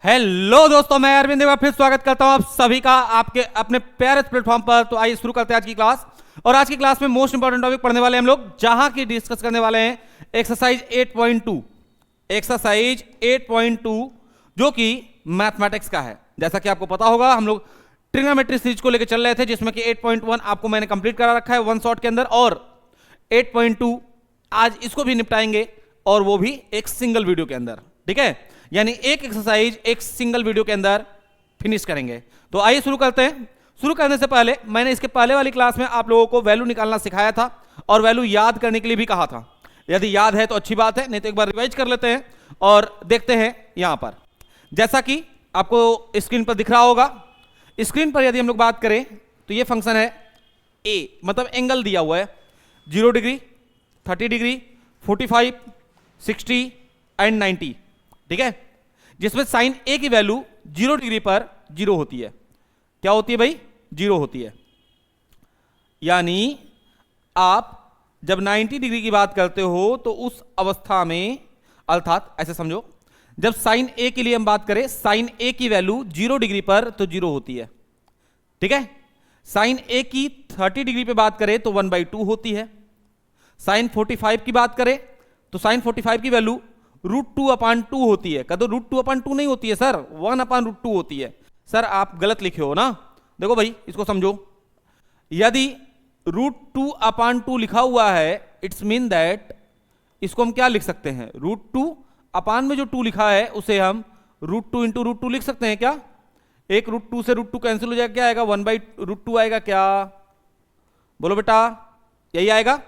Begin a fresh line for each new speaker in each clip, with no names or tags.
Hello दोस्तों, मैं अरविंद देवा फिर स्वागत करता हूं आप सभी का आपके अपने प्यारे प्लेटफॉर्म पर। तो आइए शुरू करते हैं आज की क्लास। और आज की क्लास में मोस्ट इंपॉर्टेंट टॉपिक पढ़ने वाले हम लोग, जहां की डिस्कस करने वाले हैं एक्सरसाइज 8.2। एक्सरसाइज 8.2 जो कि मैथमेटिक्स का है। जैसा कि आपको पता होगा, हम लोग ट्रिग्नोमेट्री सीरीज को लेकर चल रहे थे, जिसमें कि 8.1 आपको मैंने कंप्लीट करा रखा है वन शॉट के अंदर, और 8.2 आज इसको भी निपटाएंगे, और वो भी एक सिंगल वीडियो के अंदर। ठीक है, यानी एक एक्सरसाइज एक सिंगल वीडियो के अंदर फिनिश करेंगे। तो आइए शुरू करते हैं। शुरू करने से पहले मैंने इसके पहले वाली क्लास में आप लोगों को वैल्यू निकालना सिखाया था और वैल्यू याद करने के लिए भी कहा था। यदि याद है तो अच्छी बात है, नहीं तो एक बार रिवाइज कर लेते हैं और देखते हैं। यहां पर जैसा कि आपको स्क्रीन पर दिख रहा होगा, स्क्रीन पर यदि हम लोग बात करें तो ये फंक्शन है ए, मतलब एंगल दिया हुआ है 0 डिग्री, 30 डिग्री, 45, 60 एंड 90। ठीक है, जिसमें साइन ए की वैल्यू 0 डिग्री पर 0 होती है। क्या होती है भाई? 0 होती है। यानी आप जब 90 डिग्री की बात करते हो तो उस अवस्था में, अर्थात ऐसे समझो, जब साइन ए के लिए हम बात करें, साइन ए की वैल्यू 0 डिग्री पर तो 0 होती है। ठीक है, साइन ए की 30 डिग्री पे बात करें तो 1/2 होती है। साइन 45 की बात करें तो साइन 45 की वैल्यू √2/2 होती है। कदो √2/2 नहीं होती है सर, 1/√2 होती है। सर आप गलत लिखे हो ना, देखो भाई इसको समझो। यदि √2/2 लिखा हुआ है, इट्स मीन दैट इसको हम क्या लिख सकते हैं? √2 अपान में जो 2 लिखा है उसे हम √2 × √2 लिख सकते हैं क्या? एक √2 से √2 कैंसिल हो जाएगा, क्या आएगा? 1/√2 आएगा। क्या बोलो बेटा? यही आएगा,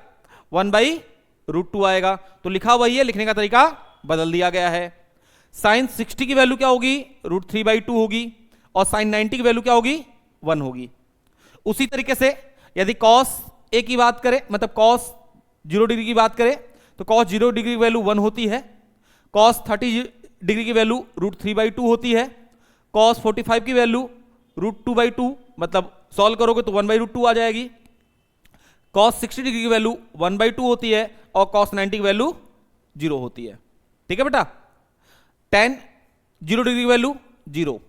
1/√2 आएगा। तो लिखा वही है, लिखने का तरीका बदल दिया गया है। साइन 60 की वैल्यू क्या होगी? √3/2 होगी। और साइन 90 की वैल्यू क्या होगी? 1 होगी। उसी तरीके से यदि कॉस ए की बात करें, मतलब कॉस 0 डिग्री की बात करें, तो कॉस 0 डिग्री की वैल्यू 1 होती है। कॉस 30 डिग्री की वैल्यू √3/2 होती है। कॉस 45 की वैल्यू √2/2, मतलब सॉल्व करोगे तो 1/√2 आ जाएगी। कॉस 60 डिग्री की वैल्यू 1/2 होती है और कॉस 90 की वैल्यू 0 होती है। ठीक है बेटा। tan 0 डिग्री की वैल्यू 0,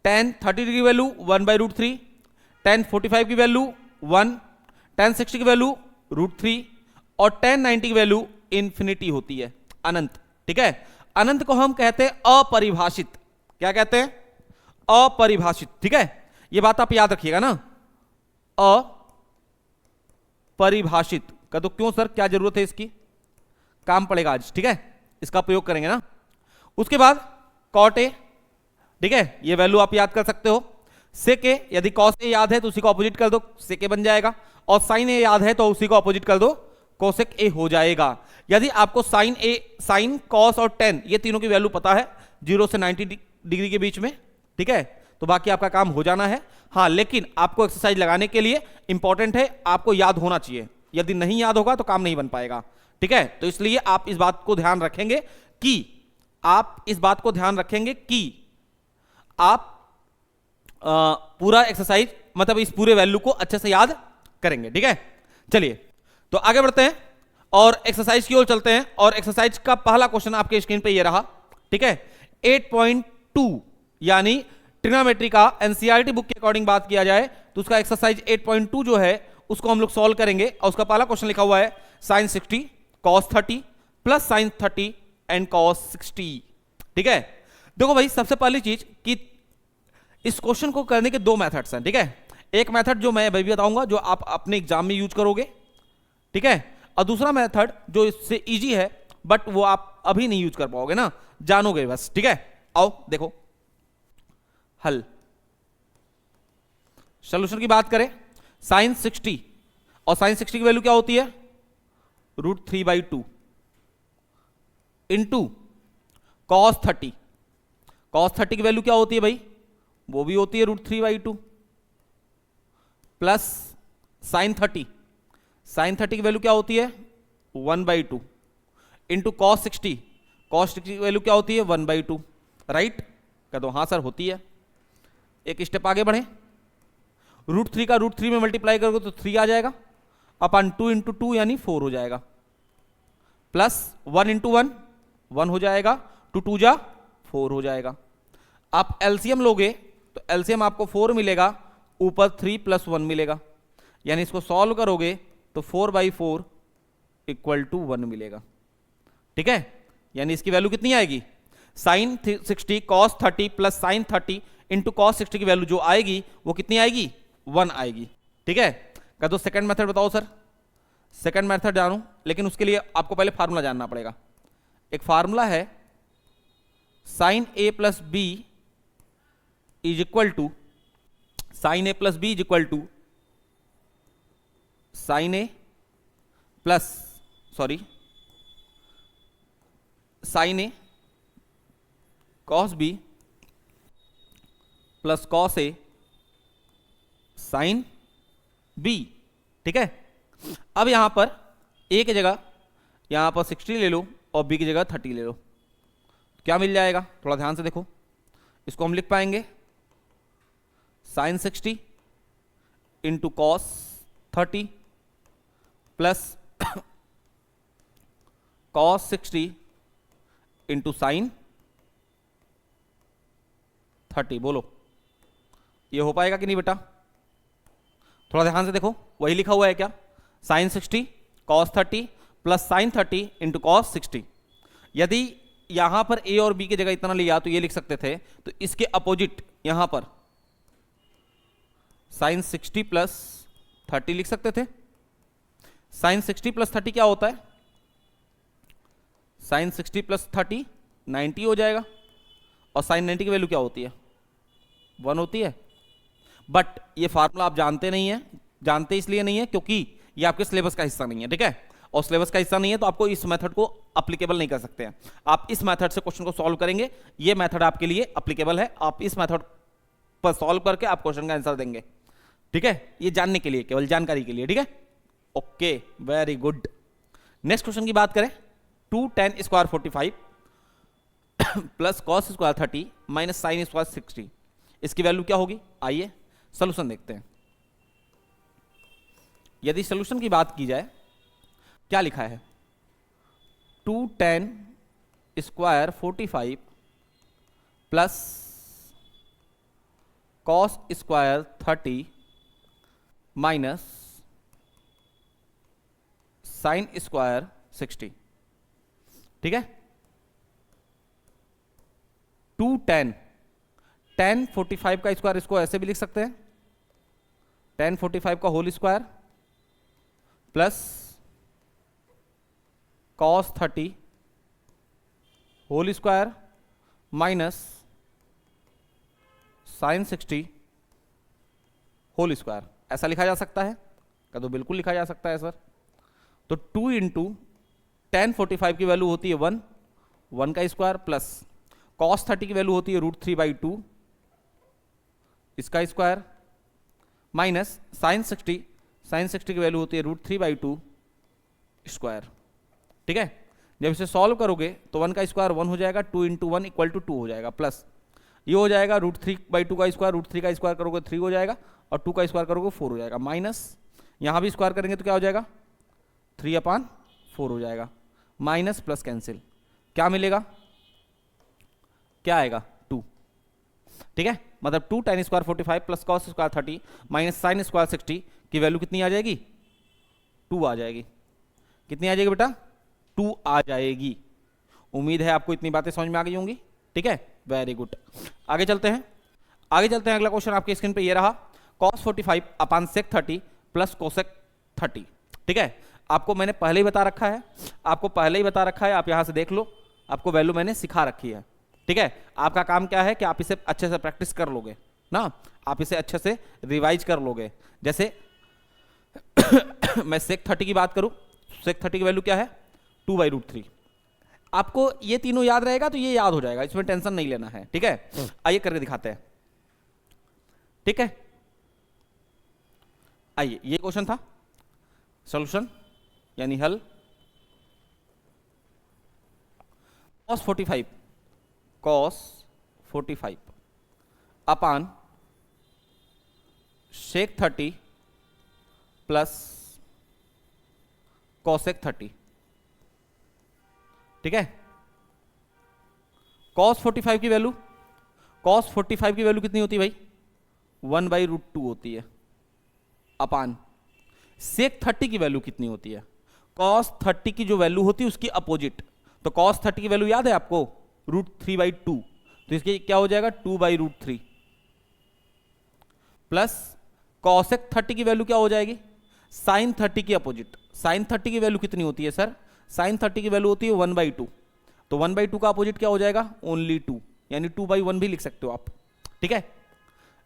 tan 30 डिग्री की वैल्यू 1/√3, tan 45 की वैल्यू 1, tan 60 की वैल्यू √3 और tan 90 की वैल्यू इंफिनिटी होती है, अनंत। ठीक है, अनंत को हम कहते हैं अपरिभाषित। क्या कहते हैं? अपरिभाषित। ठीक है, यह बात आप याद रखिएगा ना, अपरिभाषित का। तो क्यों सर, क्या जरूरत है इसकी? काम पड़ेगा आज। ठीक है, इसका प्रयोग करेंगे ना। उसके बाद कॉट ए, ठीक है, ये वैल्यू आप याद कर सकते हो। सेक ए, यदि कॉस ए याद है तो उसी को अपोजिट कर दो, सेक ए बन जाएगा। और साइन ए याद है तो उसी को अपोजिट कर दो, कोसेक ए हो जाएगा। यदि आपको साइन ए, साइन, कॉस और टेन, ये तीनों की वैल्यू पता है 0 से 90 डिग्री के बीच में, ठीक है, तो बाकी आपका काम हो जाना है। हाँ, लेकिन आपको एक्सरसाइज लगाने के लिए इंपॉर्टेंट है, आपको याद होना चाहिए। यदि नहीं याद होगा तो काम नहीं बन पाएगा। ठीक है, तो इसलिए आप इस बात को ध्यान रखेंगे कि आप पूरा एक्सरसाइज, मतलब इस पूरे वैल्यू को अच्छे से याद करेंगे। ठीक है, चलिए तो आगे बढ़ते हैं और एक्सरसाइज की ओर चलते हैं। और एक्सरसाइज का पहला क्वेश्चन आपके स्क्रीन पे ये रहा। ठीक है, 8.2 यानी ट्रिग्नोमेट्री का एनसीईआरटी बुक के अकॉर्डिंग बात किया जाए तो उसका एक्सरसाइज 8.2 जो है उसको हम लोग सॉल्व करेंगे। और उसका पहला क्वेश्चन लिखा हुआ है sine 60 cos 30 plus sine 30 and cos 60। ठीक है, देखो भाई, सबसे पहली चीज कि इस क्वेश्चन को करने के दो मेथड्स हैं। ठीक है, एक मेथड जो मैं भी बताऊंगा जो आप अपने एग्जाम में यूज करोगे, ठीक है, और दूसरा मेथड जो इससे इजी है बट वो आप अभी नहीं यूज कर पाओगे ना, जानोगे बस। ठीक है, आओ देखो हल। सॉल्यूशन की बात करें, साइन 60 और साइन 60 की वैल्यू क्या होती है? √3/2 इंटू कॉस 30। कॉस 30 की वैल्यू क्या होती है भाई? वो भी होती है √3/2 प्लस साइन 30। साइन 30 की वैल्यू क्या होती है? 1/2 इंटू कॉस 60। कॉस 60 की वैल्यू क्या होती है? 1/2। राइट? कह दो हाँ सर होती है। एक स्टेप आगे बढ़े, √3 का √3 में मल्टीप्लाई करोगे तो 3 आ जाएगा, अपन 2 × 2 यानी 4 हो जाएगा, प्लस 1 × 1 1 हो जाएगा, 2 × 2 = 4 हो जाएगा। आप एलसीएम लोगे तो एलसीएम आपको 4 मिलेगा, ऊपर 3 + 1 मिलेगा, यानी इसको सॉल्व करोगे तो 4/4 = 1 मिलेगा। ठीक है, यानी इसकी वैल्यू कितनी आएगी, sin 60 cos 30 plus sin 30 into cos 60 की वैल्यू जो आएगी वो कितनी आएगी, 1 आएगी। ठीक है, कह दो सेकंड मेथड बताओ सर। सेकंड मेथड जानूं, लेकिन उसके लिए आपको पहले फार्मूला जानना पड़ेगा। एक फार्मूला है sin a + b is equal to sin a + b is equal to sin a plus sin a cos b plus cos a sin b। ठीक है, अब यहां पर a की जगह यहां पर 60 ले लो और b की जगह 30 ले लो, क्या मिल जाएगा, थोड़ा ध्यान से देखो। इसको हम लिख पाएंगे sin 60 into cos 30 plus cos 60 into sin 30। बोलो ये हो पाएगा कि नहीं बेटा, थोड़ा ध्यान से देखो, वही लिखा हुआ है क्या, sin 60 cos 30 plus sin 30 into cos 60। यदि यहां पर a और b की जगह इतना लिया तो ये लिख सकते थे, तो इसके अपोजिट यहां पर sin 60 प्लस 30 लिख सकते थे। sin 60 प्लस 30 क्या होता है, sin 60 प्लस 30 90 हो जाएगा, और sin 90 की वैल्यू क्या होती है, 1 होती है। बट ये फार्मूला आप जानते नहीं है, जानते इसलिए नहीं है क्योंकि ये आपके सिलेबस का हिस्सा नहीं है। ठीक है, और सिलेबस का हिस्सा नहीं है तो आपको इस मेथड को अप्लीकेबल नहीं कर सकते हैं। आप इस मेथड से क्वेश्चन को सॉल्व करेंगे, ये मेथड आपके लिए अप्लीकेबल है, आप इस मेथड पर सॉल्व करके आप क्वेश्चन का आंसर देंगे। ठीक है, ये जानने के लिए, केवल जानकारी के लिए। ठीक है, okay, very good. Next question की बात करें, 2 tan square 45 plus cos square 30 minus sin square 60, इसकी वैल्यू क्या होगी। आइए सोल्यूशन देखते हैं। यदि सोल्यूशन की बात की जाए, क्या लिखा है, 2 tan square 45 plus cos square 30 minus sin square 60। ठीक है, 2 tan 45 का स्क्वायर, इसको ऐसे भी लिख सकते हैं, tan 45 का whole square plus cos 30 whole square minus sin 60 whole square. ऐसा लिखा जा सकता है, क्या तो बिल्कुल लिखा जा सकता है सर। तो 2 इंटू tan 45 की वैल्यू होती है 1 का स्क्वायर प्लस cos 30 की वैल्यू होती है √3/2 इसका स्क्वायर माइनस sin 60 की वैल्यू होती है √3/2 स्क्वायर। ठीक है, जब इसे सॉल्व करोगे तो 1 का स्क्वायर 1 हो जाएगा, 2 इंटू 1 = 2 हो जाएगा, प्लस ये हो जाएगा √3/2 का स्क्वायर, √3 का स्क्वायर करोगे 3 हो जाएगा, और 2 का स्क्वायर करोगे 4 हो जाएगा, माइनस यहां भी स्क्वायर करेंगे तो क्या हो जाएगा, 3/4 हो जाएगा, माइनस प्लस कैंसिल, क्या मिलेगा, क्या आएगा, 2। ठीक है, मतलब 2 tan square 45 plus cos square 30 minus sin square 60 की वैल्यू कितनी आ जाएगी, 2 आ जाएगी। कितनी आ जाएगी बेटा, 2 आ जाएगी। उम्मीद है आपको इतनी बातें समझ में आ गई होंगी। ठीक है, वेरी गुड। आगे चलते हैं, अगला क्वेश्चन आपके स्क्रीन पे ये रहा, cos 45 अपान sec 30 प्लस cosec 30। ठीक है, आपको मैंने पहले ही बता रखा है, आप यहां से देख लो, आपको वैल्यू मैंने सिखा रखी है। ठीक है, आपका काम क्या है कि आप इसे अच्छे से प्रैक्टिस कर लोगे ना, आप इसे अच्छे से रिवाइज कर लोगे। जैसे मैं sec 30 की बात करूं, sec 30 की वैल्यू क्या है, 2/√3। आपको ये तीनों याद रहेगा तो ये याद हो जाएगा, इसमें टेंशन नहीं लेना है। ठीक है, आइए करके दिखाते हैं। ठीक है, आइए, ये क्वेश्चन था, सॉल्यूशन यानी हल। cos 45 अपान sec 30 प्लस cosec 30। ठीक है, cos 45 की वैल्यू, कॉस 45 की वैल्यू कितनी होती है भाई? 1/√2 होती है, अपान सेक 30 की वैल्यू कितनी होती है? कॉस 30 की जो वैल्यू होती है उसकी अपोजिट। तो कॉस 30 की वैल्यू याद है आपको? √3/2, तो इसके क्या हो जाएगा? 2/√3 प्लस कॉसेक 30 की वैल्यू क्या हो जाएगी? साइन 30 की अपोजिट। साइन 30 की वैल्यू कितनी होती है सर? साइन 30 की वैल्यू होती है 1/2, तो 1/2 का अपोजिट क्या हो जाएगा? ओनली 2, यानी 2/1 भी लिख सकते हो आप। ठीक है,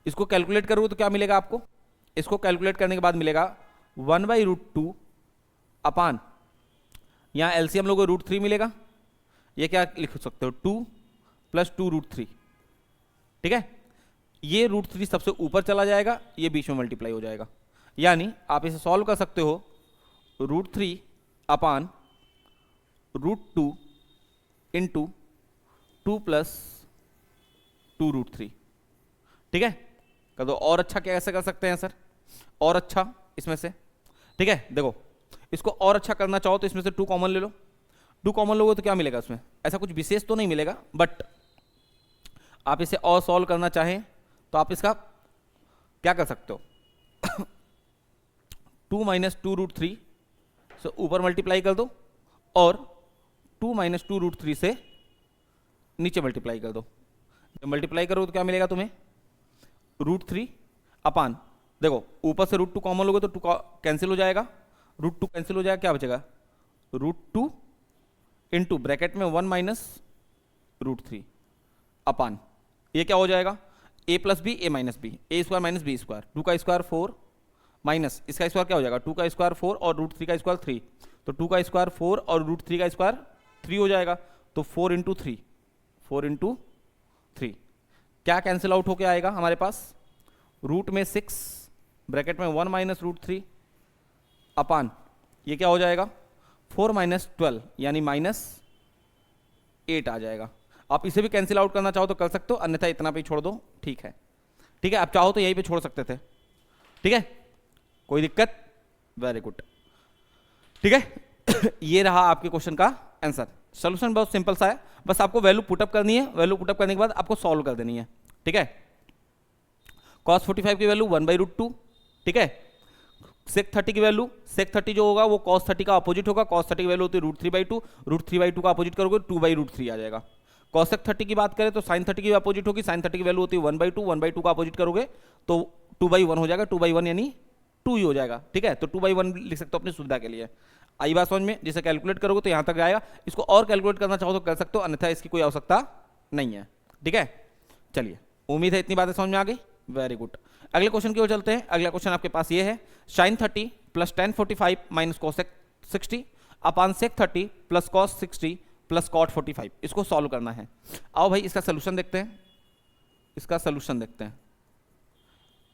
इसको कैलकुलेट करोगे तो क्या मिलेगा आपको? इसको कैलकुलेट करने के बाद मिलेगा 1/√2 अपान, यहां एलसीएम लोगों को √3 मिलेगा, ये क्या लिख सकते हो? 2 + 2√3। ठीक है, ये √3 सबसे ऊपर चला जाएगा, ये बीच में मल्टीप्लाई हो जाएगा, यानी आप इसे सॉल्व कर सकते हो √3 अपान √2 इंटू 2 + 2√3। ठीक है, कर दो। और अच्छा कैसे कर सकते हैं सर? और अच्छा इसमें से, ठीक है देखो, इसको और अच्छा करना चाहो तो इसमें से 2 कॉमन ले लो। 2 कॉमन लोगे तो क्या मिलेगा इसमें? ऐसा कुछ विशेष तो नहीं मिलेगा, बट आप इसे और सॉल्व करना चाहें तो आप इसका क्या कर सकते हो? 2 - 2√3 से ऊपर मल्टीप्लाई कर दो और 2 - 2√3 से नीचे मल्टीप्लाई कर दो। जब मल्टीप्लाई करो तो क्या मिलेगा तुम्हें? √3 अपान, देखो ऊपर से √2 कॉमन लोगे तो 2 कैंसिल हो जाएगा, √2 कैंसिल हो जाएगा, क्या बचेगा? √2 इंटू ब्रैकेट में 1 - √3 अपान, ये क्या हो जाएगा? a + b a - b, a² - b², 2 का स्क्वायर 4 माइनस इसका स्क्वायर क्या हो जाएगा? 2 का स्क्वायर 4 और √3 का स्क्वायर 3, तो 2 का स्क्वायर 4 और √3 का स्क्वायर 3 हो जाएगा, तो 4 × 3, 4 × 3 क्या कैंसिल आउट होके आएगा हमारे पास? रूट में 6 ब्रैकेट में 1 - √3 अपान, ये क्या हो जाएगा? 4 - 12 यानी -8 आ जाएगा। आप इसे भी कैंसिल आउट करना चाहो तो कर सकते हो, अन्यथा इतना पे छोड़ दो, ठीक है। ठीक है, आप चाहो तो यहीं पे छोड़ सकते थे, ठीक है, कोई दिक्कत? वेरी गुड, ठीक है। ये रहा आपके क्वेश्चन का आंसर। सोल्यूशन बहुत सिंपल सा है, बस आपको वैल्यू पुटअप करनी है, वैल्यू पुटअप करने के बाद आपको सॉल्व कर देनी है। ठीक है, cos 45 की वैल्यू 1/√2, ठीक है। sec 30 की वैल्यू, sec 30 जो होगा वो cos 30 का अपोजिट होगा, cos 30 की वैल्यू होती है √3/2, √3/2 का अपोजिट करोगे 2/√3 आ जाएगा। cosec 30 की बात करें तो sin 30 की अपोजिट होगी, sin 30 की वैल्यू होती है 1/2, 1/2 का अपोजिट करोगे तो 2/1 हो जाएगा, 2/1 यानी 2 ही हो जाएगा। ठीक है, तो 2/1 लिख सकते हो अपनी सुविधा के लिए। आई बात समझ में? जिसे कैलकुलेट करोगे तो यहां तक आएगा, इसको और कैलकुलेट करना चाहो तो कर सकते हो, अन्यथा इसकी कोई आवश्यकता नहीं है। ठीक है, चलिए, उम्मीद है इतनी बातें समझ में आ गई। वेरी गुड, अगले क्वेश्चन की ओर चलते हैं। अगला क्वेश्चन आपके पास ये है, sin 30 + tan 45 - cosec 60 अपान sec 30 + cos 60 + cot 45, इसको सॉल्व करना है। आओ भाई इसका सोल्यूशन देखते हैं, इसका सोल्यूशन देखते हैं।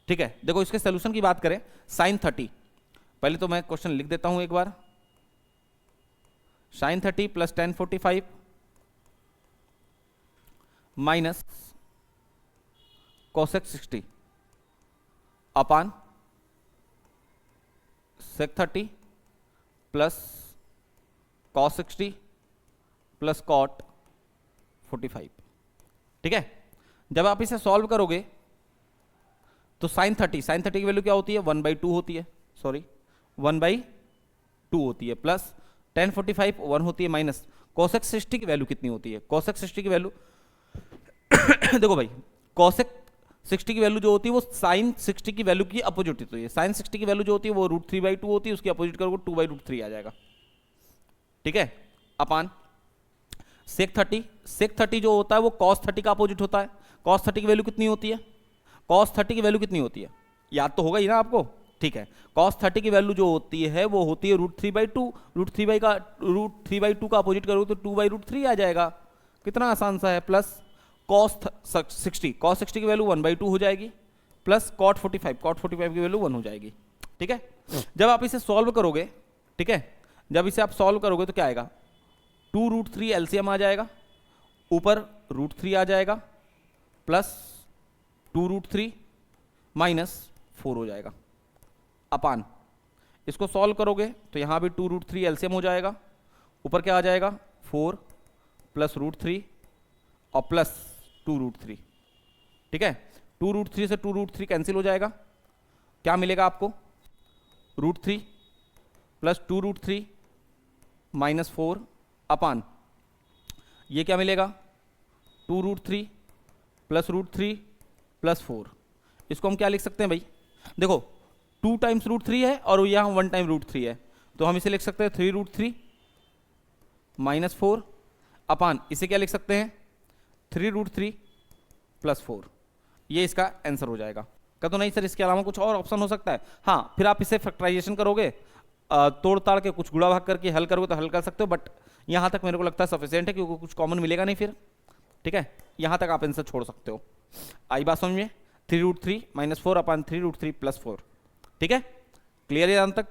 ठीक है, देखो इसके सोल्यूशन की बात करें, sin 30, पहले तो मैं क्वेश्चन लिख देता हूं एक बार, sin 30 + tan 45 माइनस cosec 60 अपान sec 30 + cos 60 + cot 45। ठीक है, जब आप इसे सॉल्व करोगे तो sin 30 की वैल्यू क्या होती है? 1/2 होती है, सॉरी 1/2 होती है, प्लस tan 45 1 होती है, माइनस cosec 60 की वैल्यू कितनी होती है? cosec 60 की वैल्यू देखो भाई, cosec 60 की वैल्यू जो होती है वो sin 60 की वैल्यू की अपोजिट होती है। sin 60 की वैल्यू जो होती है वो √3/2 होती है, उसकी अपोजिट करोगे 2/√3 आ जाएगा। ठीक है, अपान sec 30 जो होता है वो cos 30 का अपोजिट होता है। cos 30 की वैल्यू कितनी होती है? cos 30 की वैल्यू कितनी होती है? याद तो होगा ही ना आपको। ठीक है, cos 30 की वैल्यू जो होती है वो होती है √3/2, √3/2 का अपोजिट करोगे तो 2/√3 आ जाएगा। कितना आसान सा है। प्लस cos 60 की वैल्यू 1/2 हो जाएगी, प्लस cot 45 की वैल्यू 1 हो जाएगी। ठीक है, जब आप इसे सॉल्व करोगे, ठीक है, जब इसे आप सॉल्व करोगे तो क्या आएगा? 2√3 एलसीएम आ जाएगा, ऊपर √3 आ जाएगा, प्लस 2√3 माइनस 4 हो जाएगा, अपान इसको सॉल्व करोगे तो यहां भी 2√3 एलसीएम हो जाएगा, ऊपर क्या आ जाएगा? 4 + √3 और प्लस 2√3 ठीक है। 2√3 से 2√3 कैंसिल हो जाएगा, क्या मिलेगा आपको, √3 प्लस 2√3 माइनस 4 अपान ये क्या मिलेगा, 2√3 प्लस √3 प्लस 4। इसको हम क्या लिख सकते हैं भाई, देखो 2 टाइम्स √3 है और यहाँ 1 टाइम √3 है, तो हम इसे लिख सकते हैं 3√3 माइनस 4 अपान इसे क्या लिख सकते हैं 3√3 प्लस 4। ये इसका आंसर हो जाएगा। क्या तो नहीं सर इसके अलावा कुछ और ऑप्शन हो सकता है, हाँ फिर आप इसे फैक्टराइजेशन करोगे, तोड़ ताड़ के कुछ गुणा भाग करके हल करोगे तो हल कर सकते हो, बट यहाँ तक मेरे को लगता है सफिशिएंट है क्योंकि कुछ कॉमन मिलेगा नहीं फिर, ठीक है। यहाँ तक आप आंसर छोड़ सकते हो। आई बात समझ में, 3√3 माइनस 4 अपान 3√3 प्लस 4, ठीक है, क्लियर है यहाँ तक।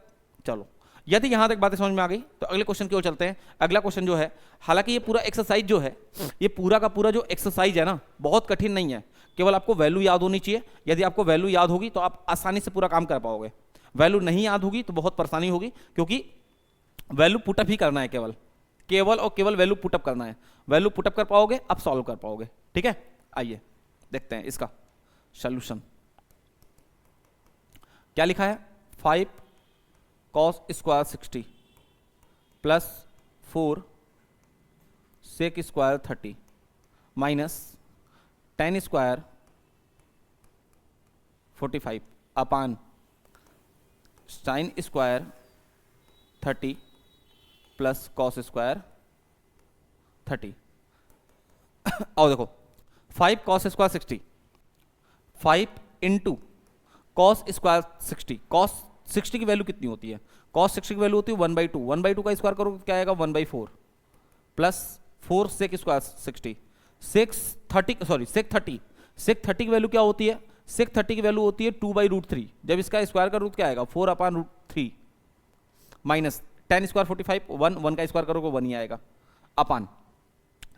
चलो यदि यहाँ तक बातें समझ में आ गई तो अगले क्वेश्चन की ओर चलते हैं। अगला क्वेश्चन जो है, हालांकि ये पूरा एक्सरसाइज जो है, ये पूरा का पूरा जो एक्सरसाइज है ना बहुत कठिन नहीं है, केवल आपको वैल्यू याद होनी चाहिए। यदि आपको वैल्यू याद होगी तो आप आसानी से पूरा काम कर पाओगे, वैल्यू नहीं याद होगी तो बहुत परेशानी होगी, क्योंकि वैल्यू पुटअप ही करना है, केवल केवल और केवल वैल्यू पुटअप करना है। वैल्यू पुटअप कर पाओगे आप सॉल्व कर पाओगे, ठीक है। आइए देखते हैं इसका सॉल्यूशन क्या लिखा है। 5 cos square 60 plus 4 sec square 30 minus 10 square 45 अपान sin square 30 plus cos square 30। आओ देखो 5 cos square 60, 5 into cos square 60, cos 60 की वैल्यू कितनी होती है, कॉस 60 की वैल्यू होती है 1/2, 1/2 का स्क्वायर करोगे क्या आएगा 1/4 प्लस 4 सेक स्क्वायर 60, सेक 30 की वैल्यू क्या होती है, सेक 30 की वैल्यू होती है 2/√3, जब इसका स्क्वायर का रूट क्या आएगा 4/√3 माइनस 10 स्क्वायर 45, 1 का स्क्वायर करोगे 1 ही आएगा अपान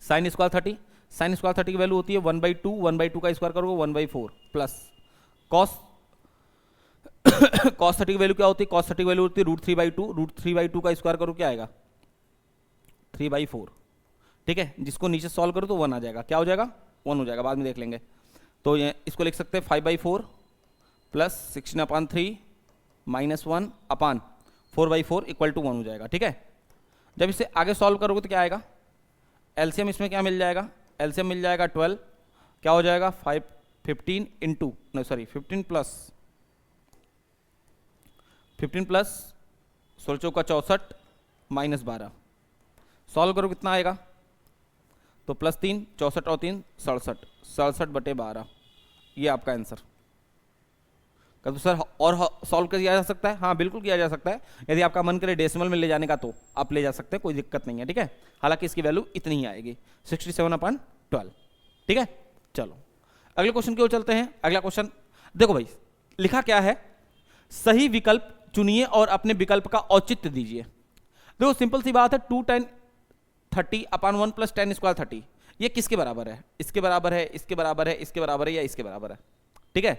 साइन स्क्वायर 30, साइन स्क्वायर 30 की वैल्यू होती है 1/2, 1/2 का स्क्वायर करोगे 1/4 प्लस कॉस cos 30 की वैल्यू क्या होती है, cos 30 की वैल्यू होती है √3/2, √3/2 का स्क्वायर करो क्या आएगा 3/4, ठीक है। जिसको नीचे सॉल्व करो तो 1 आ जाएगा, क्या हो जाएगा 1 हो जाएगा, बाद में देख लेंगे। तो ये इसको लिख सकते हैं 5/4 plus 16/3 minus 1 upon 4/4 equal to 1 हो जाएगा, ठीक है। जब इसे आगे सॉल्व करोगे तो क्या आएगा, एलसीएम इसमें क्या मिल जाएगा, एलसीएम मिल जाएगा 12, क्या हो जाएगा 15 इंटू 15 प्लस 16 चौका 64 माइनस 12, सॉल्व करो कितना आएगा, तो +3 64 और 3 67, 67/12, ये आपका आंसर। तो सर और सॉल्व किया जा सकता है, हाँ बिल्कुल किया जा सकता है, यदि आपका मन करे डेसिमल में ले जाने का तो आप ले जा सकते हैं, कोई दिक्कत नहीं है, ठीक है। हालांकि इसकी वैल्यू इतनी ही आएगी 67/12, ठीक है। चलो अगले क्वेश्चन की ओर चलते हैं। अगला क्वेश्चन देखो भाई, लिखा क्या है, सही विकल्प चुनिए और अपने विकल्प का औचित्य दीजिए। देखो सिंपल सी बात है, 2 tan 30/1 प्लस 10 स्क्वायर 30, ये किसके बराबर है, इसके बराबर है, इसके बराबर है, इसके बराबर है या इसके बराबर है, ठीक है।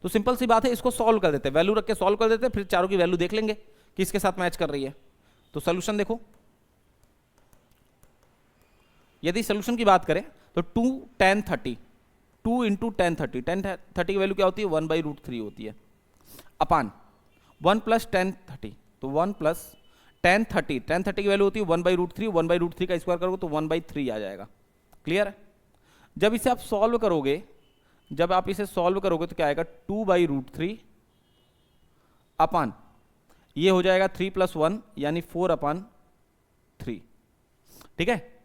तो सिंपल सी बात है, इसको सॉल्व कर देते हैं, वैल्यू रख के सॉल्व कर देते हैं, फिर चारों की वैल्यू देख लेंगे कि इसके साथ मैच कर रही है। तो सोल्यूशन देखो, यदि सोल्यूशन की बात करें तो 2 tan 30, 2 इंटू tan 30, tan 30 की वैल्यू क्या होती है 1/√3 होती है अपान 1 प्लस tan 30, तो 1 प्लस tan 30 की वैल्यू होती है 1/√3, 1/√3 का स्क्वायर करोगे तो 1/3 आ जाएगा, क्लियर है। जब इसे आप सॉल्व करोगे, जब आप इसे सॉल्व करोगे तो क्या आएगा 2/√3 अपान ये हो जाएगा 3 + 1 यानी 4/3, ठीक है।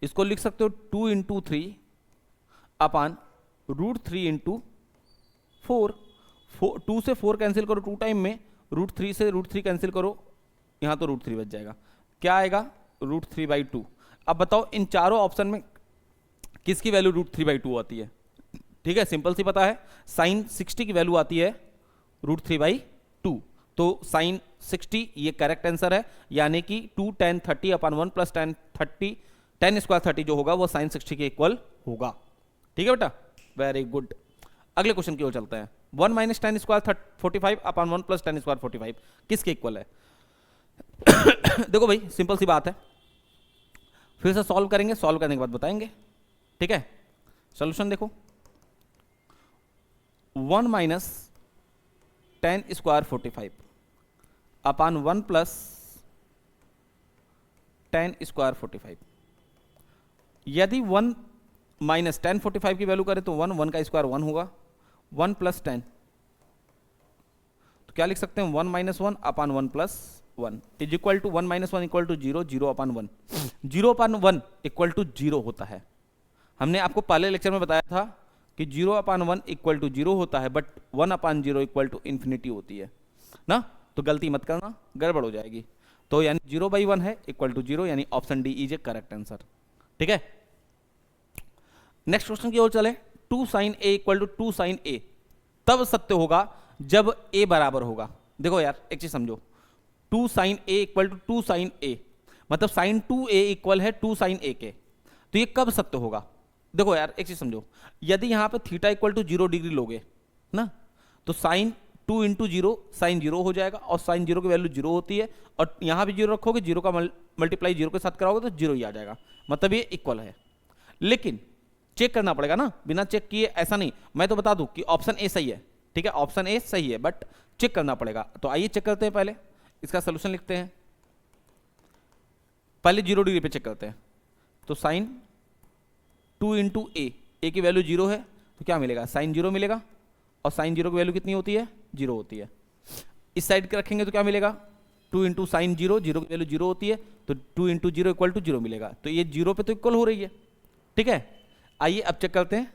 इसको लिख सकते हो 2 इंटू 3 अपान √3 इंटू 4, 2 से 4 कैंसिल करो 2 टाइम में, √3 से √3 कैंसिल करो, यहाँ तो √3 बच जाएगा, क्या आएगा √3/2। अब बताओ इन चारों ऑप्शन में किसकी वैल्यू √3/2 आती है, ठीक है। सिंपल सी पता है, साइन 60 की वैल्यू आती है √3/2, तो साइन 60 ये करेक्ट आंसर है, यानी कि 2 tan 30/1 प्लस tan स्क्वायर 30 जो होगा वो साइन 60 के इक्वल होगा, ठीक है बेटा, वेरी गुड। अगले क्वेश्चन की ओर चलते हैं। 1 minus tan square 45/1 plus tan square 45 किसके इक्वल है। देखो भाई सिंपल सी बात है, फिर से सॉल्व करेंगे, सॉल्व करने के बाद बताएंगे, ठीक है। सोल्यूशन देखो, 1 माइनस 10 स्क्वायर 45 अपान 1 प्लस 10 स्क्वायर 45। यदि 1 माइनस 10 45 की वैल्यू करें तो 1 का स्क्वायर 1 होगा, 1 प्लस 10 तो क्या लिख सकते हैं 1 minus 1 upon 1 plus 1 is equal to 1 minus 1 equal to 0, 0 upon 1, 0 upon 1 equal to 0 होता है। हमने आपको पहले लेक्चर में बताया था कि 0 अपान 1 इक्वल टू 0 होता है, but 1 upon 0 equal to infinity होती है ना, तो गलती मत करना, गड़बड़ हो जाएगी। तो यानी 0/1 है इक्वल टू 0, यानी option D is a correct answer. ठीक है, नेक्स्ट क्वेश्चन की ओर चले। 2 sin a equal to 2 sin a तब सत्य होगा जब a बराबर होगा। देखो यार एक चीज समझो, 2 sin a equal to 2 sin a मतलब sin 2a इक्वल है 2 sin a के, तो ये कब सत्य होगा? देखो यार एक चीज समझो, यदि यहां पे थीटा इक्वल टू 0 डिग्री लोगे ना, तो साइन 2 इंटू 0 साइन 0 हो जाएगा, और साइन 0 की वैल्यू 0 होती है, और यहां भी 0 रखोगे, 0 का मल्टीप्लाई 0 के साथ कराओगे तो 0 ही आ जाएगा, मतलब ये इक्वल है। लेकिन चेक करना पड़ेगा ना, बिना चेक किए ऐसा नहीं। मैं तो बता दूं कि ऑप्शन ए सही है, ठीक है, ऑप्शन ए सही है, बट चेक करना पड़ेगा। तो आइए चेक करते हैं, पहले इसका सोल्यूशन लिखते हैं। पहले 0 डिग्री पे चेक करते हैं, तो साइन 2 इंटू ए की वैल्यू 0 है, तो क्या मिलेगा साइन 0 मिलेगा, और साइन 0 की वैल्यू कितनी होती है 0 होती है। इस साइड के रखेंगे तो क्या मिलेगा 2 इंटू साइन 0, 0 की वैल्यू 0 होती है, तो 2 इंटू 0 इक्वल टू 0 मिलेगा, तो ये 0 पे तो इक्वल हो रही है। ठीक है, आइए अब चेक करते हैं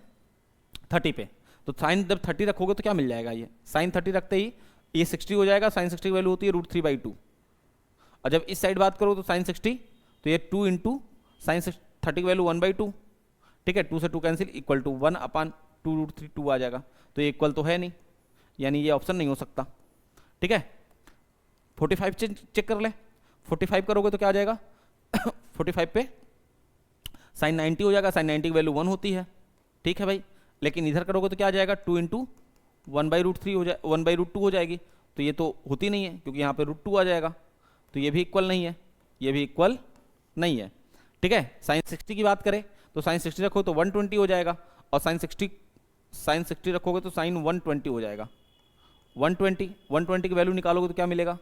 30 पे। तो साइन जब 30 रखोगे तो क्या मिल जाएगा, ये साइन 30 रखते ही ये 60 हो जाएगा, साइन 60 की वैल्यू होती है √3/2, और जब इस साइड बात करो तो साइन 60, तो ये 2 इंटू साइन 30 की वैल्यू 1/2, ठीक है, 2 से 2 कैंसिल इक्वल टू 1 अपान 2√3 आ जाएगा, तो ये इक्वल तो है नहीं, यानी ये ऑप्शन नहीं हो सकता। ठीक है, 45 चेक कर ले, 45 करोगे तो क्या आ जाएगा 45 पे साइन 90 हो जाएगा, साइन 90 की वैल्यू 1 होती है, ठीक है भाई। लेकिन इधर करोगे तो क्या आ जाएगा 2 इंटू 1/√3 हो जाए 1/√2 हो जाएगी, तो ये तो होती नहीं है क्योंकि यहाँ पे √2 आ जाएगा, तो ये भी इक्वल नहीं है, ये भी इक्वल नहीं है। ठीक है, साइन 60 की बात करें तो साइन 60 रखो तो 120 हो जाएगा, और साइन 60 रखोगे तो साइन 120 हो जाएगा। 120 की वैल्यू निकालोगे तो क्या मिलेगा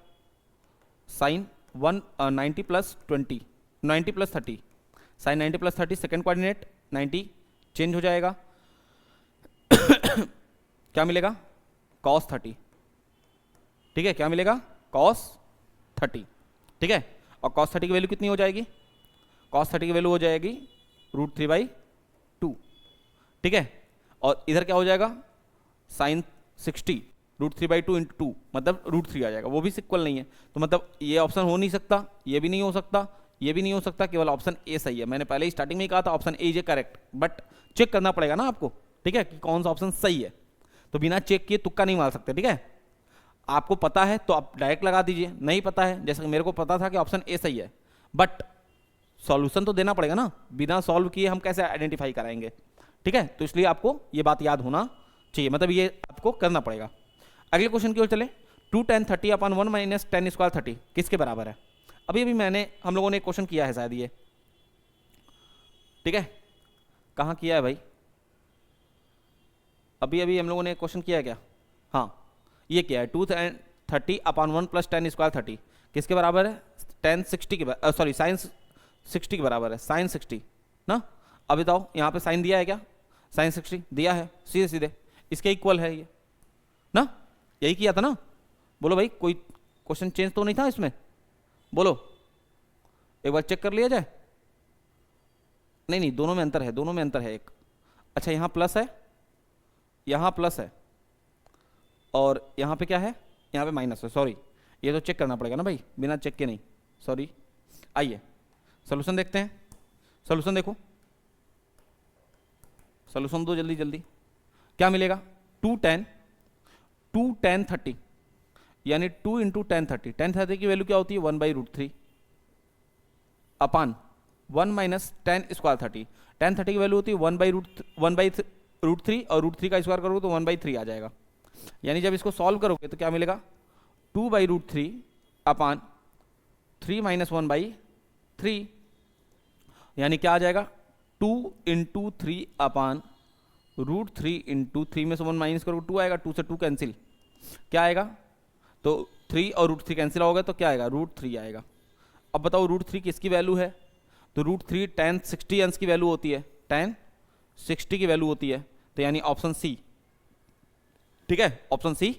sine 90 plus 20 90 plus 30, sine 90 plus 30 second coordinate 90 change हो जाएगा क्या मिलेगा cos 30। ठीक है, क्या मिलेगा cos 30। ठीक है, और cos 30 की वैल्यू कितनी हो जाएगी, cos 30 की वैल्यू हो जाएगी √3/2। ठीक है, और इधर क्या हो जाएगा साइन 60 √3/2 इंटू 2 मतलब √3 आ जाएगा, वो भी इक्वल नहीं है, तो मतलब ये ऑप्शन हो नहीं सकता, ये भी नहीं हो सकता, ये भी नहीं हो सकता, केवल ऑप्शन ए सही है। मैंने पहले ही स्टार्टिंग में ही कहा था option A is a correct, but check करना पड़ेगा ना आपको, ठीक है, कि कौन सा ऑप्शन सही है, तो बिना चेक किए तुक्का नहीं मार सकते। ठीक है, आपको पता है तो आप डायरेक्ट लगा दीजिए, नहीं पता है जैसे मेरे को पता था कि ऑप्शन ए सही है, बट सॉल्यूशन तो देना पड़ेगा ना, बिना सॉल्व किए हम कैसे आइडेंटिफाई कराएंगे। ठीक है, तो इसलिए आपको ये बात याद होना चाहिए, मतलब ये आपको करना पड़ेगा। अगले क्वेश्चन की ओर चले। 2 tan 30 अपान 1 माइनस 10 स्क्वायर 30 किसके बराबर है? अभी हम लोगों ने एक क्वेश्चन किया है शायद ये, ठीक है, कहाँ किया है भाई, अभी हम लोगों ने एक क्वेश्चन किया है क्या? हाँ, ये किया है। 2 tan 30 अपान 1 प्लस 10 स्क्वायर 30 किसके बराबर है? tan 60 के सॉरी साइन 60 के बराबर है, साइन 60 ना। अब बताओ यहाँ पे साइन दिया है क्या? साइन 60 दिया है, सीधे सीधे इसके इक्वल है ये ना, यही किया था ना। बोलो भाई, कोई क्वेश्चन चेंज तो नहीं था इसमें? बोलो, एक बार चेक कर लिया जाए। नहीं, दोनों में अंतर है, दोनों में अंतर है एक। अच्छा, यहाँ प्लस है, यहाँ प्लस है, और यहाँ पे क्या है? यहाँ पे माइनस है। सॉरी, ये तो चेक करना पड़ेगा ना भाई, बिना चेक के नहीं, सॉरी। आइए सोल्यूशन देखते हैं, सोल्यूशन देखो, सोल्यूशन दो जल्दी जल्दी। क्या मिलेगा? 2 tan 30 यानी 2 इंटू tan 30, tan 30 की वैल्यू क्या होती है? 1/√3 अपान 1 माइनस tan स्क्वायर 30, tan 30 की वैल्यू होती है 1/√3, और √3 का स्क्वायर करोगे तो 1/3 आ जाएगा। यानी जब इसको सॉल्व करोगे तो क्या मिलेगा? 2/√3 अपान 3 माइनस 1/3, यानी क्या आ जाएगा? 2 इंटू 3 अपान √3 इंटू 3 में से 1 माइनस करोगे 2 आएगा, 2 से 2 कैंसिल, क्या आएगा? तो 3 और √3 कैंसिल होगा तो क्या आएगा? √3 आएगा। अब बताओ √3 किसकी वैल्यू है? तो √3 tan 60 अंश की वैल्यू होती है, tan 60 की वैल्यू होती है, तो यानी ऑप्शन सी, ठीक है, ऑप्शन सी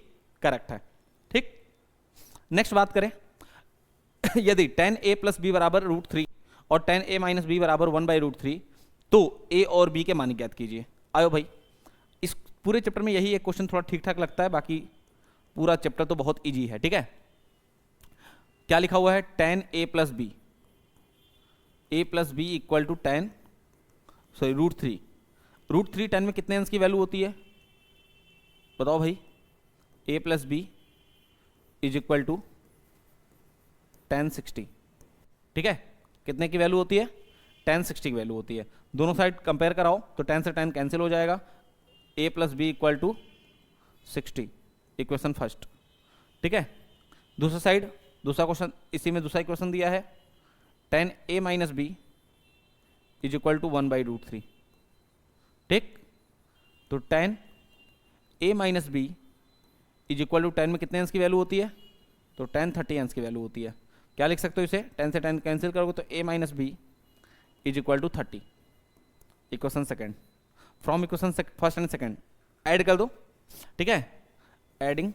करेक्ट है। ठीक, नेक्स्ट बात करें यदि tan a प्लस बी बराबर √3 और tan a माइनस बी बराबर 1/√3, तो a और b के मान ज्ञात कीजिए। आयो भाई, इस पूरे चैप्टर में यही एक क्वेश्चन थोड़ा ठीक ठाक लगता है, बाकी पूरा चैप्टर तो बहुत इजी है। ठीक है, क्या लिखा हुआ है? tan a plus b, a plus b equal to tan √3, √3 tan में कितने अंश की वैल्यू होती है बताओ भाई? a plus b is equal to tan 60, ठीक है, कितने की वैल्यू होती है? tan 60 की वैल्यू होती है। दोनों साइड कंपेयर कराओ तो tan से tan कैंसिल हो जाएगा, a plus b equal to 60, equation first. ठीक है, दूसरा साइड, दूसरा क्वेश्चन, इसी में दूसरा इक्वेशन दिया है, tan a minus b is equal to 1/√3। ठीक, तो tan a minus b is equal to tan में कितने अंश की वैल्यू होती है? तो tan 30 अंश की वैल्यू होती है। क्या लिख सकते हो इसे? tan से tan कैंसिल करोगे तो a minus b is equal to 30, equation second. From equation first and second add कर दो। ठीक है, adding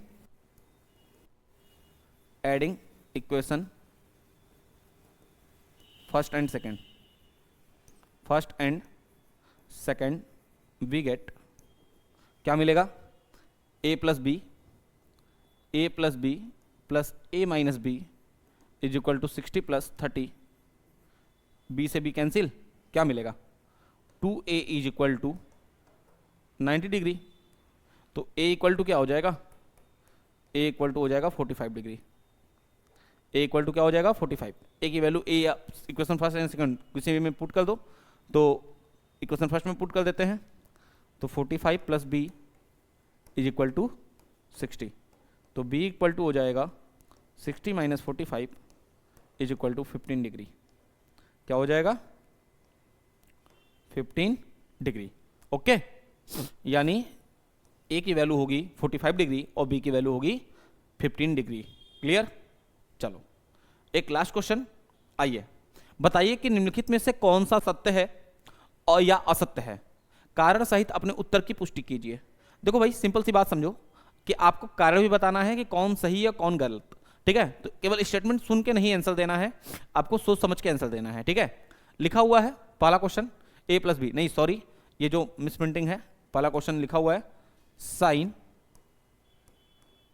equation first and second we get, क्या मिलेगा? a plus b plus a minus b is equal to 60 plus 30, b से b cancel, क्या मिलेगा? 2a is equal to 90 degree, तो a इक्वल टू क्या हो जाएगा? a इक्वल टू हो जाएगा 45 डिग्री। a इक्वल टू क्या हो जाएगा? 45। a की value a equation first and second किसी भी में पुट कर दो, तो इक्वेशन फर्स्ट में पुट कर देते हैं, तो 45 plus b is equal to 60, तो b इक्वल टू हो जाएगा 60 minus 45 is equal to 15 degree. क्या हो जाएगा? 15 डिग्री। ओके, यानी a की वैल्यू होगी 45 डिग्री और b की वैल्यू होगी 15 डिग्री। क्लियर? चलो एक लास्ट क्वेश्चन, आइए बताइए कि निम्नलिखित में से कौन सा सत्य है और या असत्य है, कारण सहित अपने उत्तर की पुष्टि कीजिए। देखो भाई, सिंपल सी बात समझो कि आपको कारण भी बताना है कि कौन सही या कौन गलत। ठीक है, तो केवल स्टेटमेंट सुन के नहीं आंसर देना है, आपको सोच समझ के आंसर देना है। ठीक है, लिखा हुआ है पहला क्वेश्चन a प्लस बी, नहीं सॉरी, ये जो मिसप्रिंटिंग है, पहला क्वेश्चन लिखा हुआ है sine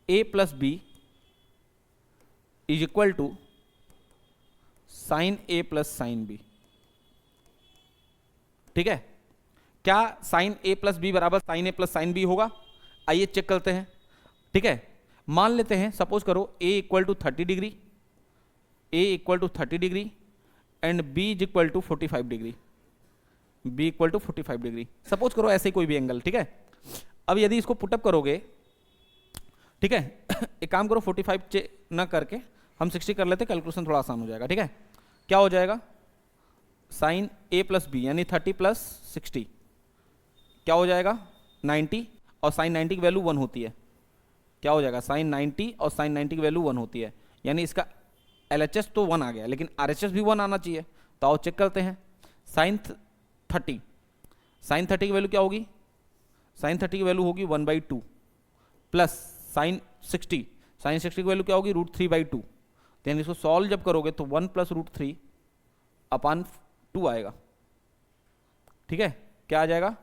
a plus b is equal to sine a plus sine b. ठीक है, क्या साइन a प्लस बी बराबर sine a plus sine b होगा? आइए चेक करते हैं। ठीक है, मान लेते हैं, सपोज करो a equal to 30 degree, a equal to 30 degree and b is equal to 45 degree, b equal to 45 degree, suppose करो ऐसे कोई भी एंगल। ठीक है, अब यदि इसको पुटअप करोगे, ठीक है एक काम करो, 45 ना करके हम 60 कर लेते, कैलकुलेशन थोड़ा आसान हो जाएगा। ठीक है, क्या हो जाएगा? साइन a प्लस बी यानी 30 प्लस 60 क्या हो जाएगा? 90, और साइन 90 की वैल्यू 1 होती है। क्या हो जाएगा? साइन 90 और साइन 90 की वैल्यू 1 होती है, यानी इसका LHS तो 1 आ गया, लेकिन RHS भी 1 आना चाहिए। तो आओ चेक करते हैं। साइन 30 की वैल्यू क्या होगी? साइन 30 की वैल्यू होगी 1/2 प्लस साइन 60 की वैल्यू क्या होगी? √3/2। तो यानी इसको सॉल्व जब करोगे तो 1 प्लस √3 अपान 2 आएगा। ठीक है, क्या आ जाएगा?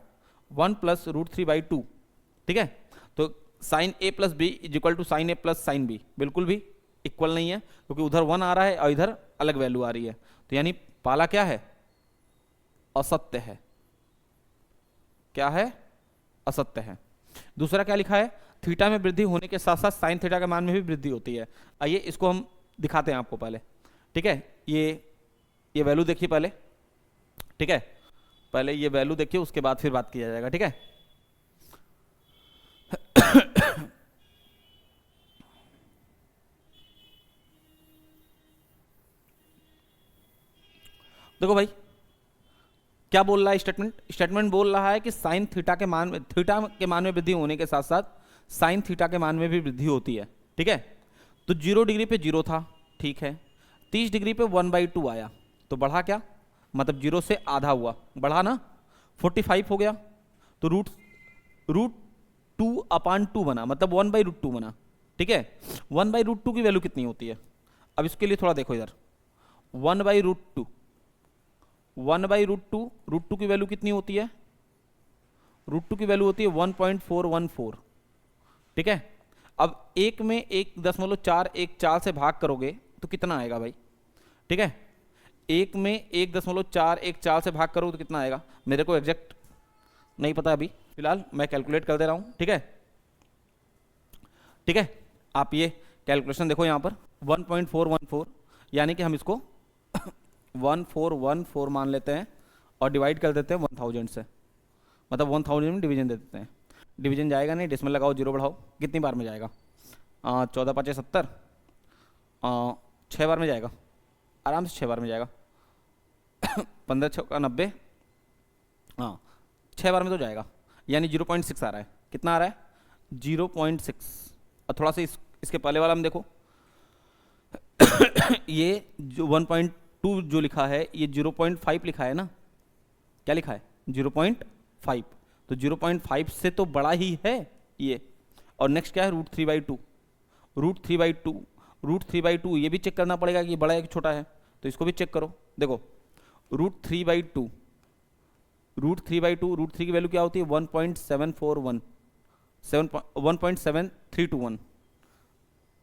1 प्लस √3/2। ठीक है, तो sine a plus b is equal to sine a plus sine b बिल्कुल भी इक्वल नहीं है, क्योंकि उधर 1 आ रहा है और इधर अलग वैल्यू आ रही है। तो यानी पहला क्या है? असत्य है। क्या है? असत्य है। दूसरा क्या लिखा है? थीटा में वृद्धि होने के साथ साथ साइन थीटा के मान में भी वृद्धि होती है। आइए इसको हम दिखाते हैं आपको पहले। ठीक है, ये वैल्यू देखिए पहले। ठीक है, पहले ये वैल्यू देखिए, उसके बाद फिर बात किया जाएगा। ठीक है, देखो भाई, क्या बोल रहा है स्टेटमेंट बोल रहा है कि साइन थीटा के मान में वृद्धि होने के साथ साथ साइन थीटा के मान में भी वृद्धि होती है। ठीक है, तो 0 डिग्री पे 0 था, ठीक है, 30 डिग्री पे 1/2 आया, तो बढ़ा क्या, मतलब 0 से आधा हुआ, बढ़ा ना, 45 हो गया, तो रूट 2/2 बना, मतलब 1/√2 बना। ठीक है, 1/√2 की वैल्यू कितनी होती है, अब इसके लिए थोड़ा देखो इधर, 1/√2 √2 की वैल्यू कितनी होती है, √2 की वैल्यू होती है 1.414। ठीक है, अब 1 में 1.414 से भाग करोगे तो कितना आएगा भाई। ठीक है, 1 में 1.414 से भाग करोगे तो कितना आएगा, मेरे को एग्जैक्ट नहीं पता अभी, फिलहाल मैं कैलकुलेट कर दे रहा हूँ। ठीक है, ठीक है, आप ये कैलकुलेशन देखो यहाँ पर 1.414, यानी कि हम इसको 1414 मान लेते हैं और डिवाइड कर देते हैं 1000 से, मतलब 1000 में डिवीजन दे देते हैं। डिवीजन जाएगा नहीं, डेसिमल लगाओ, जीरो बढ़ाओ, कितनी बार में जाएगा, 14 5 70, 6 बार में जाएगा, आराम से 6 बार में जाएगा। 15 6 90, हाँ 6 बार में तो जाएगा, यानी 0.6 आ रहा है। कितना आ रहा है, 0.6। और थोड़ा सा इसके पहले वाला हम देखो ये जो 1.2 जो लिखा है ये 0.5 लिखा है ना, क्या लिखा है 0.5, तो 0.5 से तो बड़ा ही है ये। और नेक्स्ट क्या है, √3/2, √3/2 ये भी चेक करना पड़ेगा कि ये बड़ा है कि छोटा है, तो इसको भी चेक करो। देखो √3/2, √3 की वैल्यू क्या होती है 1.741, 1.7321,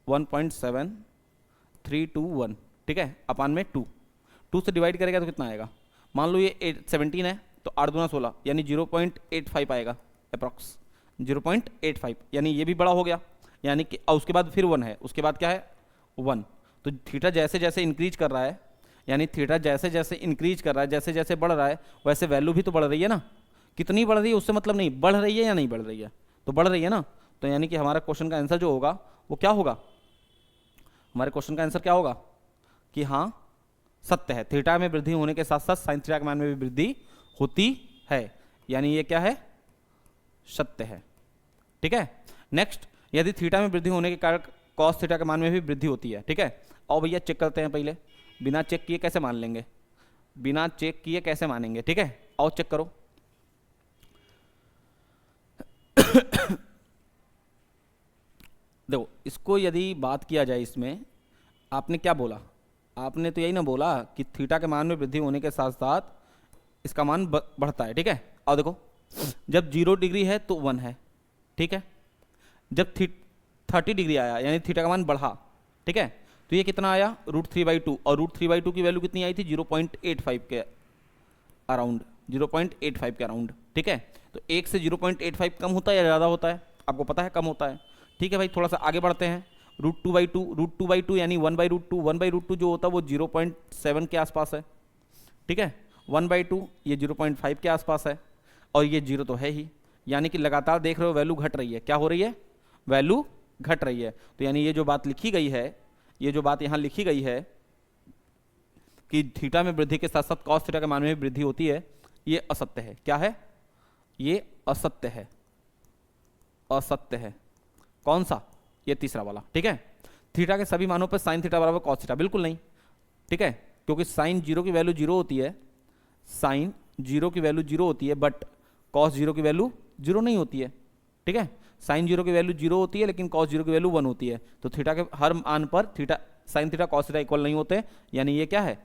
1.7321। ठीक है, अपान में 2 से डिवाइड करेगा तो कितना आएगा, मान लो ये 17 है तो 8 दूना 16, यानी 0.85 आएगा अप्रॉक्स, 0.85, यानी ये भी बड़ा हो गया, यानी कि उसके बाद फिर 1 है, उसके बाद क्या है 1। तो थीटा जैसे जैसे इंक्रीज कर रहा है, यानी थीटा जैसे जैसे इंक्रीज कर रहा है, जैसे जैसे बढ़ रहा है, वैसे वैल्यू भी तो बढ़ रही है ना। कितनी बढ़ रही है उससे मतलब नहीं, बढ़ रही है या नहीं बढ़ रही है, तो बढ़ रही है ना। तो यानी कि हमारा क्वेश्चन का आंसर जो होगा वो क्या होगा, हमारे क्वेश्चन का आंसर क्या होगा कि हाँ सत्य है, थीटा में वृद्धि होने के साथ साथ साइन थीटा के मान में भी वृद्धि होती है, यानी ये क्या है, सत्य है। ठीक है, नेक्स्ट, यदि थीटा में वृद्धि होने के कारण कॉस थीटा के मान में भी वृद्धि होती है। ठीक है, और भैया चेक करते हैं पहले, बिना चेक किए कैसे मान लेंगे, बिना चेक किए कैसे मानेंगे। ठीक है, और चेक करो देखो इसको यदि बात किया जाए, इसमें आपने क्या बोला, आपने तो यही ना बोला कि थीटा के मान में वृद्धि होने के साथ साथ इसका मान बढ़ता है। ठीक है, और देखो जब 0 डिग्री है तो 1 है। ठीक है, जब 30 डिग्री आया यानी थीटा का मान बढ़ा। ठीक है, तो ये कितना आया √3/2, और √3/2 की वैल्यू कितनी आई थी 0.85 के अराउंड, 0.85 के अराउंड। ठीक है, तो 1 से 0.85 कम होता है या ज़्यादा होता है, आपको पता है कम होता है। ठीक है भाई, थोड़ा सा आगे बढ़ते हैं, √2/2 यानी 1/√2, 1/√2 जो होता है वो 0.7 के आसपास है। ठीक है, 1/2 ये 0.5 के आसपास है, और ये 0 तो है ही, यानी कि लगातार देख रहे हो वैल्यू घट रही है। क्या हो रही है, वैल्यू घट रही है। तो यानी ये जो बात लिखी गई है, ये जो बात यहाँ लिखी गई है कि थीटा में वृद्धि के साथ साथ कॉस थीटा के मान में भी वृद्धि होती है, ये असत्य है। क्या है, ये असत्य है, असत्य है। कौन सा, ये तीसरा वाला। ठीक है, थीटा के सभी मानों पर साइन थीटा बराबर कॉस थीटा, बिल्कुल नहीं। ठीक है, क्योंकि साइन 0 की वैल्यू 0 होती है, साइन 0 की वैल्यू 0 होती है, बट कॉस 0 की वैल्यू 0 नहीं होती है। ठीक है, साइन 0 की वैल्यू 0 होती है लेकिन कॉस 0 की वैल्यू 1 होती है। तो थीटा के हर मान पर theta sine theta cos theta equal नहीं होते, यानी ये क्या है,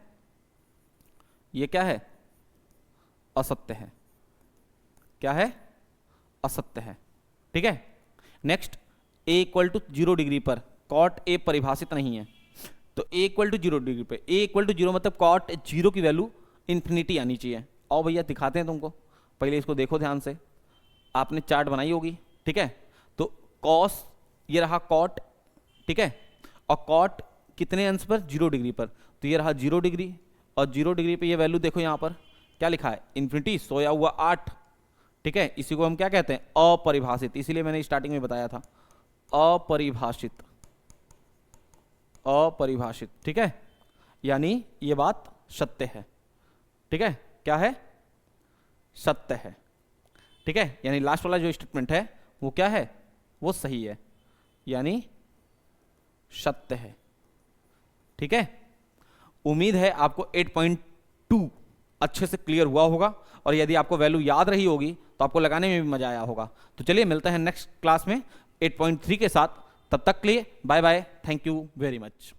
ये क्या है, असत्य है। क्या है, असत्य है। ठीक है, नेक्स्ट, a = 0 डिग्री पर कॉट a परिभाषित नहीं है। तो a = 0 डिग्री पे, a = 0 मतलब कॉट 0 की वैल्यू इन्फिनिटी आनी चाहिए। और भैया दिखाते हैं तुमको, पहले इसको देखो ध्यान से, आपने चार्ट बनाई होगी। ठीक है, तो कॉस ये रहा कॉट, ठीक है, और कॉट कितने अंश पर, 0 डिग्री पर, तो ये रहा 0 डिग्री, और 0 डिग्री पे ये वैल्यू देखो यहाँ पर क्या लिखा है, इन्फिनिटी, सोया हुआ 8। ठीक है, इसी को हम क्या कहते हैं, अपरिभाषित, इसीलिए मैंने स्टार्टिंग में बताया था अपरिभाषित, अपरिभाषित। ठीक है, यानी ये बात सत्य है। ठीक है, क्या है, सत्य है। ठीक है, यानी लास्ट वाला जो स्टेटमेंट है वो क्या है, वो सही है, यानी सत्य है। ठीक है, उम्मीद है आपको 8.2 अच्छे से क्लियर हुआ होगा, और यदि आपको वैल्यू याद रही होगी तो आपको लगाने में भी मजा आया होगा। तो चलिए मिलते हैं नेक्स्ट क्लास में 8.3 के साथ। तब तक के लिए bye bye, thank you very much.